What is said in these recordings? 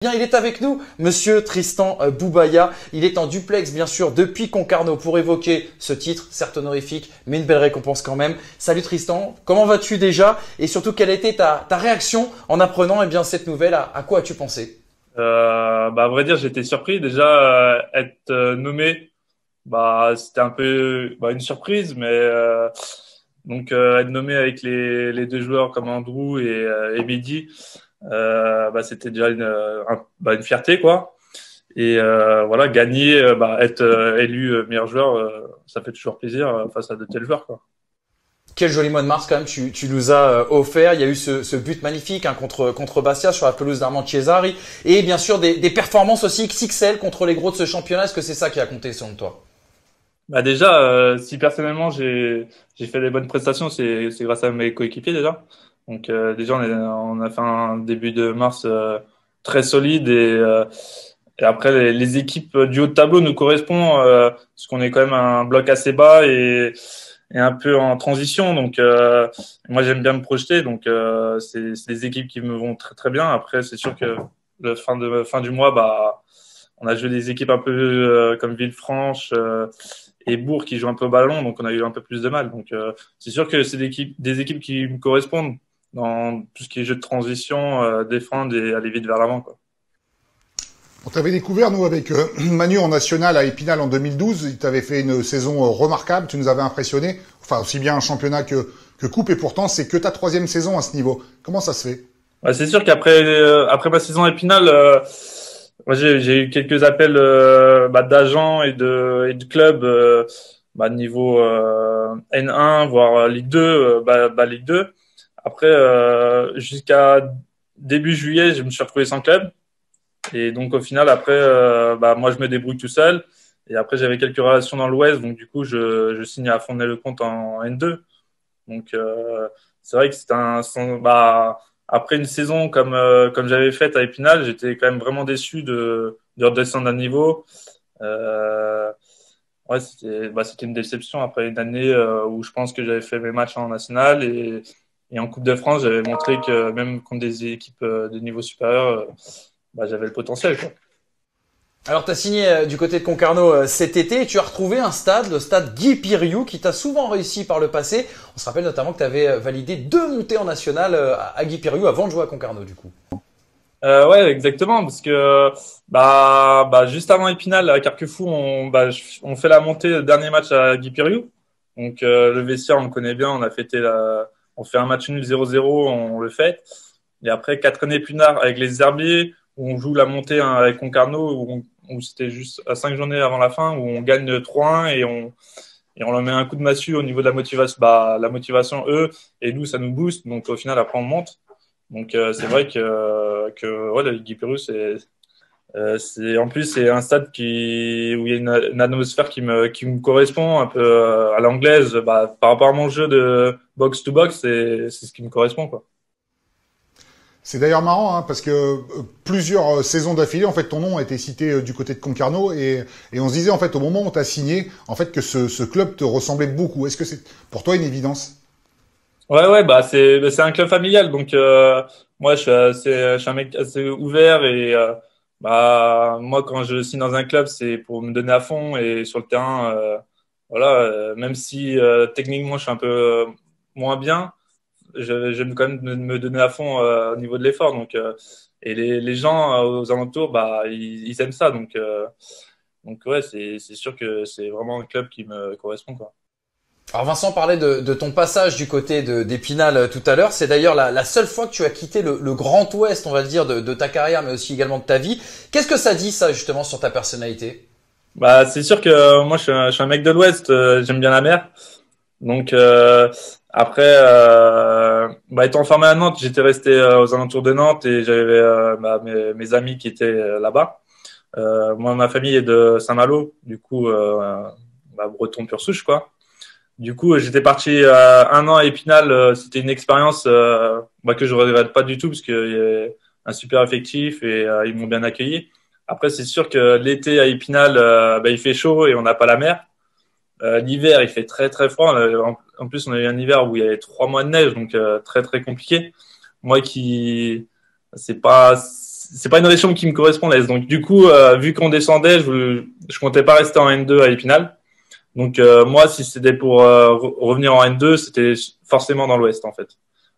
Bien, il est avec nous, Monsieur Tristan Boubaya. Il est en duplex, bien sûr, depuis Concarneau pour évoquer ce titre, certes honorifique, mais une belle récompense quand même. Salut Tristan, comment vas-tu déjà? Et surtout, quelle a été ta réaction en apprenant cette nouvelle? À quoi as-tu pensé? À vrai dire, j'étais surpris. Déjà, être nommé, c'était un peu une surprise, mais être nommé avec les deux joueurs comme Andrew et Mehdi, c'était déjà une fierté, quoi. Et voilà, gagner, être élu meilleur joueur, ça fait toujours plaisir face à de tels joueurs, quoi. Quel joli mois de mars quand même tu nous as offert. Il y a eu ce but magnifique contre Bastia sur la pelouse d'Armand Chiesari. Et bien sûr des performances aussi XXL contre les gros de ce championnat. Est-ce que c'est ça qui a compté selon toi? Bah déjà, si personnellement j'ai fait des bonnes prestations, c'est grâce à mes coéquipiers déjà. Donc déjà on a fait un début de mars très solide et après les équipes du haut de tableau nous correspondent parce qu'on est quand même un bloc assez bas et un peu en transition. Donc moi j'aime bien me projeter. Donc c'est des équipes qui me vont très très bien. Après c'est sûr que le fin du mois on a joué des équipes un peu comme Villefranche et Bourg qui jouent un peu au ballon, donc on a eu un peu plus de mal. Donc c'est sûr que c'est des équipes qui me correspondent dans tout ce qui est jeu de transition, défendre et aller vite vers l'avant, quoi. On t'avait découvert, nous, avec Manu en national à Épinal en 2012. Il t'avait fait une saison remarquable. Tu nous avais impressionné. Enfin, aussi bien en championnat que coupe. Et pourtant, c'est que ta troisième saison à ce niveau. Comment ça se fait? C'est sûr qu'après après ma saison à Épinal, moi j'ai eu quelques appels d'agents et de clubs niveau N1 voire Ligue 2, Ligue 2. Après jusqu'à début juillet, je me suis retrouvé sans club et donc au final après moi je me débrouille tout seul et après j'avais quelques relations dans l'Ouest, donc du coup je signe à Fontenay-le-Comte en N2. Donc c'est vrai que après une saison comme j'avais faite à Épinal, j'étais quand même vraiment déçu de redescendre d'un niveau. Euh, c'était une déception après une année où je pense que j'avais fait mes matchs en national et en Coupe de France, j'avais montré que même contre des équipes de niveau supérieur, j'avais le potentiel, quoi. Alors, tu as signé du côté de Concarneau cet été et tu as retrouvé un stade, le stade Guy Piriou, qui t'a souvent réussi par le passé. On se rappelle notamment que tu avais validé 2 montées en nationale à Guy Piriou avant de jouer à Concarneau, du coup. Ouais, exactement, parce que juste avant Épinal, à Carquefou, on fait la montée, le dernier match à Guy Piriou. Donc le vestiaire, on le connaît bien, on fait un match nul 0-0, on le fait. Et après, 4 années plus tard, avec les Herbiers, où on joue la montée avec Concarneau, où c'était juste à 5 journées avant la fin, où on gagne 3-1 et on leur met un coup de massue au niveau de la motivation. La motivation, eux, et nous, ça nous booste. Donc au final, après, on monte. Donc c'est vrai que ouais, la Ligue Guy en plus c'est un stade où il y a une atmosphère qui me correspond un peu à l'anglaise. Par rapport à mon jeu de box to box, c'est ce qui me correspond, quoi. C'est d'ailleurs marrant, hein, parce que plusieurs saisons d'affilée, en fait, ton nom a été cité du côté de Concarneau et on se disait, en fait, au moment où on t'a signé, en fait, que ce club te ressemblait beaucoup. Est-ce que c'est pour toi une évidence? Ouais, c'est un club familial, donc moi je suis un mec assez ouvert et moi quand je signe dans un club c'est pour me donner à fond et sur le terrain voilà, même si techniquement je suis un peu moins bien, j'aime quand même me donner à fond au niveau de l'effort, donc et les gens aux alentours ils aiment ça, donc ouais, c'est sûr que c'est vraiment un club qui me correspond, quoi. Alors Vincent parlait de ton passage du côté d'Épinal tout à l'heure. C'est d'ailleurs la seule fois que tu as quitté le Grand Ouest, on va le dire, de ta carrière, mais aussi également de ta vie. Qu'est-ce que ça dit, ça, justement, sur ta personnalité? C'est sûr que moi je suis un mec de l'Ouest, j'aime bien la mer. Donc après étant formé à Nantes, j'étais resté aux alentours de Nantes et j'avais mes amis qui étaient là-bas. Moi ma famille est de Saint-Malo, du coup breton pur souche, quoi. Du coup j'étais parti 1 an à Épinal, c'était une expérience que je regrette pas du tout parce qu'il y avait un super effectif et ils m'ont bien accueilli. Après c'est sûr que l'été à Épinal il fait chaud et on n'a pas la mer. L'hiver, il fait très très froid. En plus, on a eu un hiver où il y avait 3 mois de neige, donc très très compliqué. Moi qui, c'est pas, c'est pas une région qui me correspond l'Est. Donc du coup, vu qu'on descendait, je comptais pas rester en N2 à Épinal. Donc moi, si c'était pour revenir en N2, c'était forcément dans l'Ouest en fait.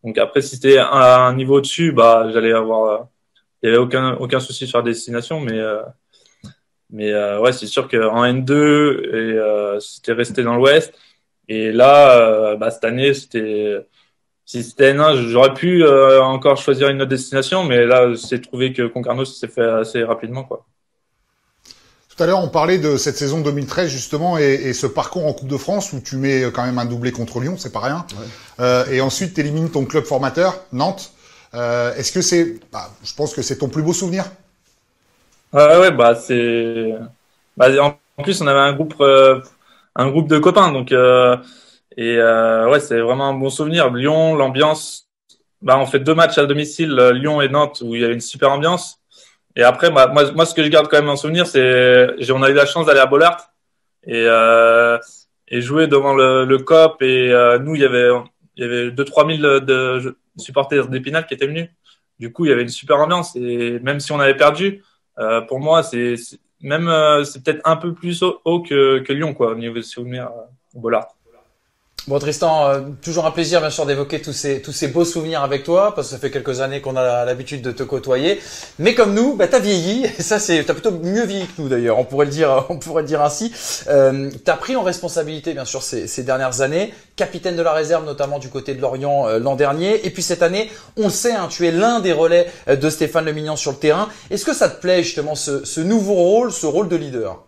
Donc après, si c'était un niveau au-dessus, bah j'allais avoir, il y avait aucun souci sur la destination, mais ouais, c'est sûr qu'en N2, c'était resté dans l'Ouest. Et là, bah cette année, si c'était N1, j'aurais pu encore choisir une autre destination, mais là, c'est trouvé que Concarneau s'est fait assez rapidement, quoi. Tout à l'heure, on parlait de cette saison 2013 justement et ce parcours en Coupe de France où tu mets quand même un doublé contre Lyon, c'est pas rien. Ouais. Et ensuite, tu élimines ton club formateur, Nantes. Est-ce que je pense que c'est ton plus beau souvenir? Ouais, bah en plus on avait un groupe de copains, donc ouais, c'est vraiment un bon souvenir. Lyon, l'ambiance. Bah, on fait 2 matchs à domicile, Lyon et Nantes, où il y avait une super ambiance. Et après, bah, moi, ce que je garde quand même en souvenir, on a eu la chance d'aller à Bollaert et jouer devant le COP. Et nous, il y avait 2-3 000 de supporters d'Épinal qui étaient venus. Du coup, il y avait une super ambiance. Et même si on avait perdu, pour moi, c'est peut-être un peu plus haut que Lyon, quoi, au niveau des souvenirs au Bollaert. Bon Tristan, toujours un plaisir bien sûr d'évoquer tous ces beaux souvenirs avec toi, parce que ça fait quelques années qu'on a l'habitude de te côtoyer. Mais comme nous, bah t'as vieilli, et ça t'as plutôt mieux vieilli que nous d'ailleurs, on pourrait le dire ainsi. T'as pris en responsabilité bien sûr ces dernières années, capitaine de la réserve notamment du côté de Lorient l'an dernier, et puis cette année, on le sait, tu es l'un des relais de Stéphane Le Mignan sur le terrain. Est-ce que ça te plaît justement ce nouveau rôle, ce rôle de leader?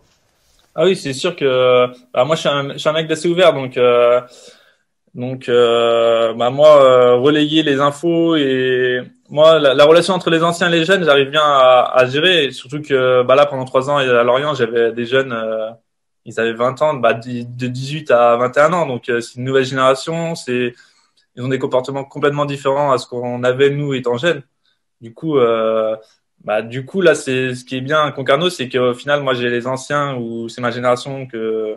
Ah oui, c'est sûr que bah, moi je suis un mec d'assez ouvert, donc bah moi relayer les infos et moi la relation entre les anciens et les jeunes, j'arrive bien à gérer. Et surtout que bah là pendant 3 ans à Lorient, j'avais des jeunes, ils avaient 20 ans, bah de 18 à 21 ans, donc c'est une nouvelle génération, ils ont des comportements complètement différents à ce qu'on avait nous étant jeunes. Du coup là, c'est ce qui est bien à Concarneau, c'est qu'au final, moi, j'ai les anciens ou c'est ma génération que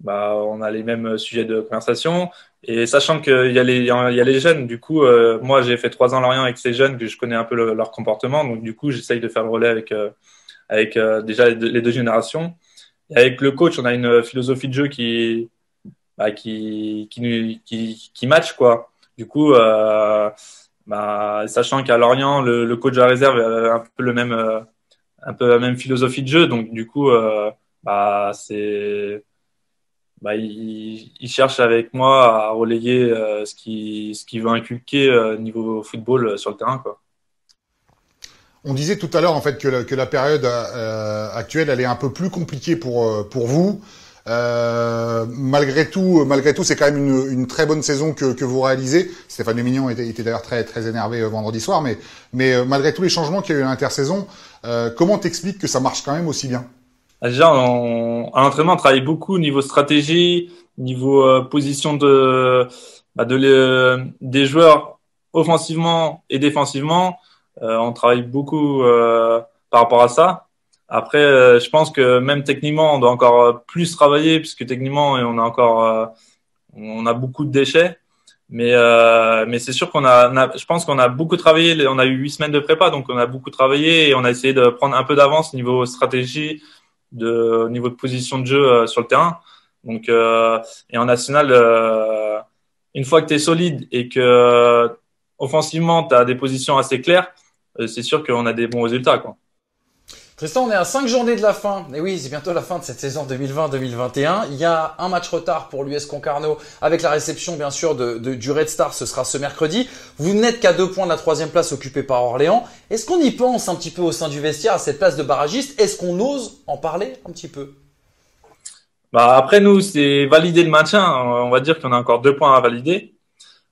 bah on a les mêmes sujets de conversation et sachant qu'il y a les jeunes. Du coup, moi, j'ai fait 3 ans à Lorient avec ces jeunes que je connais un peu leur comportement. Donc du coup, j'essaye de faire le relais avec déjà les 2 générations. Et avec le coach, on a une philosophie de jeu qui match quoi. Du coup. Bah, sachant qu'à Lorient, le coach de la réserve a un peu un peu la même philosophie de jeu, donc du coup, il cherche avec moi à relayer ce qu'il veut inculquer niveau football sur le terrain, quoi. On disait tout à l'heure en fait que la période actuelle, elle est un peu plus compliquée pour vous. Malgré tout, c'est quand même une très bonne saison que vous réalisez. Stéphane Le Mignan était d'ailleurs très très énervé vendredi soir, mais malgré tous les changements qu'il y a eu à l'intersaison, comment t'expliques que ça marche quand même aussi bien? Déjà, à l'entraînement, on travaille beaucoup au niveau stratégie, niveau position des joueurs offensivement et défensivement. On travaille beaucoup par rapport à ça. Après, je pense que même techniquement, on doit encore plus travailler puisque techniquement, on a beaucoup de déchets. Mais c'est sûr je pense qu'on a beaucoup travaillé. On a eu 8 semaines de prépa, donc on a beaucoup travaillé et on a essayé de prendre un peu d'avance niveau stratégie, niveau de position de jeu sur le terrain. Donc, et en national, une fois que tu es solide et que offensivement, tu as des positions assez claires, c'est sûr qu'on a des bons résultats, quoi. Tristan, on est à 5 journées de la fin. Et oui, c'est bientôt la fin de cette saison 2020-2021. Il y a un match retard pour l'US Concarneau avec la réception, bien sûr, du Red Star. Ce sera ce mercredi. Vous n'êtes qu'à 2 points de la 3e place occupée par Orléans. Est-ce qu'on y pense un petit peu au sein du vestiaire à cette place de barragiste? Est-ce qu'on ose en parler un petit peu? Bah, après, nous, c'est valider le maintien. On va dire qu'on a encore 2 points à valider.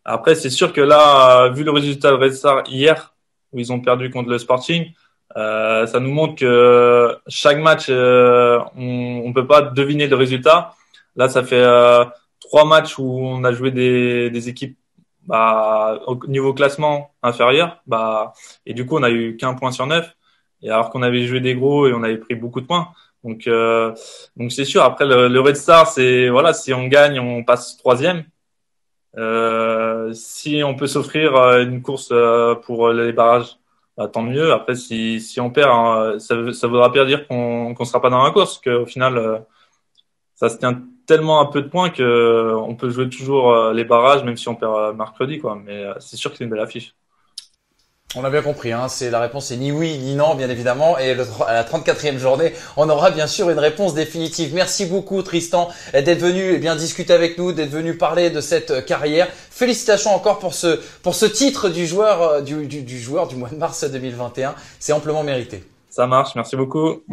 Après, c'est sûr que là, vu le résultat de Red Star hier, où ils ont perdu contre le Sporting, ça nous montre que chaque match, on peut pas deviner le résultat. Là, ça fait 3 matchs où on a joué des équipes au niveau classement inférieur, et du coup, on a eu qu'1 point sur 9. Et alors qu'on avait joué des gros et on avait pris beaucoup de points. Donc c'est sûr. Après, le Red Star, c'est voilà, si on gagne, on passe 3e. Si on peut s'offrir une course pour les barrages bah, tant mieux. Après, si on perd, hein, ça voudra pas dire qu'on sera pas dans la course, qu'au final, ça se tient tellement à peu de points que on peut jouer toujours les barrages, même si on perd mercredi, quoi. Mais c'est sûr que c'est une belle affiche. On a bien compris, hein, la réponse est ni oui ni non, bien évidemment. Et à la 34e journée, on aura bien sûr une réponse définitive. Merci beaucoup Tristan d'être venu bien discuter avec nous, d'être venu parler de cette carrière. Félicitations encore pour ce titre du joueur du mois de mars 2021. C'est amplement mérité. Ça marche, merci beaucoup.